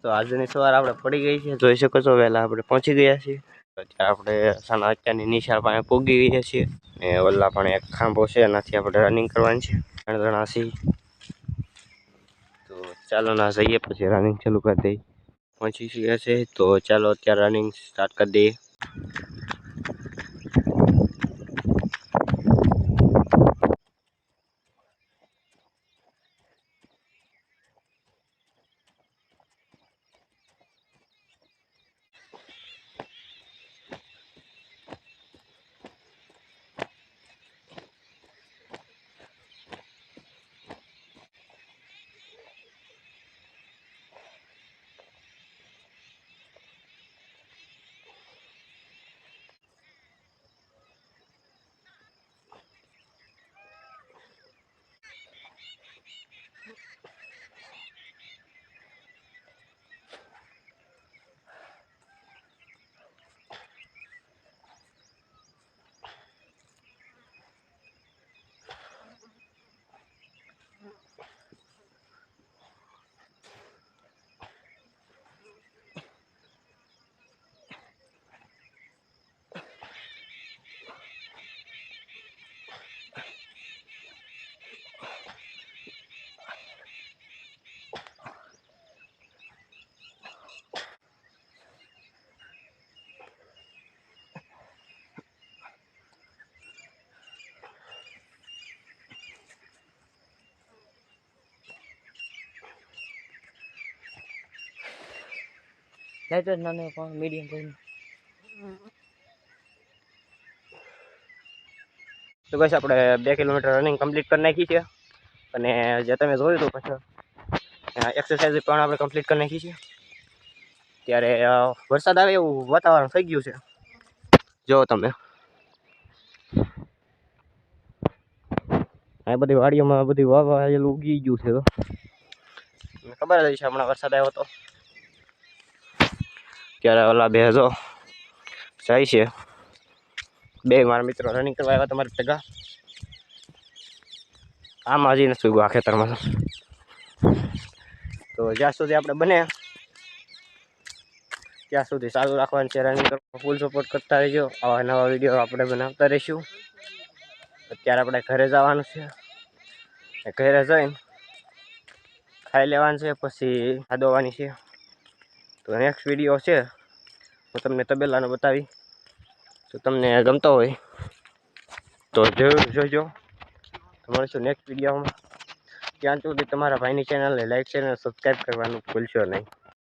તો આજની સવાર આપણે પડી ગઈ છે, જોઈ શકો છો વહેલા આપણે પહોંચી ગયા છીએ. અત્યારે આપણે સાના અત્યારની નિશાળ પાસે પહોંચી ગયા છીએ ને ઓલા પણ એક ખાંભો છે, એનાથી આપણે રનિંગ કરવાની છે. 3 જણા છીએ તો ચાલો ના જઈએ, પછી રનિંગ ચાલુ કરી દઈએ. પહોંચી ગયા છે તો ચાલો અત્યારે રનિંગ સ્ટાર્ટ કરી દઈએ. મીડિયમ તો બસ આપણે 2 કિલોમીટર રનિંગ કમ્પ્લીટ કરી નાખી છે અને જે તમે જોયું તો પછી એક્સરસાઇઝ પણ આપણે કમ્પ્લીટ કરી નાખી છે. ત્યારે વરસાદ આવે એવું વાતાવરણ થઈ ગયું છે, જો તમે આ બધી વાડીઓમાં બધી વાવેલું ઉગી ગયું છે. ખબર જ છે હમણાં વરસાદ આવ્યો તો ત્યારે ઓલા બે જો જાય છે, બે મારા મિત્રો રનિંગ કરવા આવ્યા તમારે ટકા. આમાં હજી નથી ઉગવા ખેતરમાં, તો જ્યાં સુધી આપણે બને ત્યાં સુધી ચાલુ રાખવાનું છે. રનિંગ કરવા ફૂલ સપોર્ટ કરતા રહીજો. આવા નવા વિડીયો આપણે બનાવતા રહીશું. અત્યારે આપણે ઘરે જવાનું છે, ઘરે જઈને ખાઈ લેવાનું છે, પછી ખાધવાની છે. તો નેક્સ્ટ વિડીયો છે હું તમને તબેલાનો બતાવી. જો તમને ગમતો હોય તો જરૂર જોજો. મળશું નેક્સ્ટ વિડીયોમાં. ત્યાં સુધી તમારા ભાઈની ચેનલને લાઈક શેર અને સબસ્ક્રાઈબ કરવાનું ભૂલશો નહીં.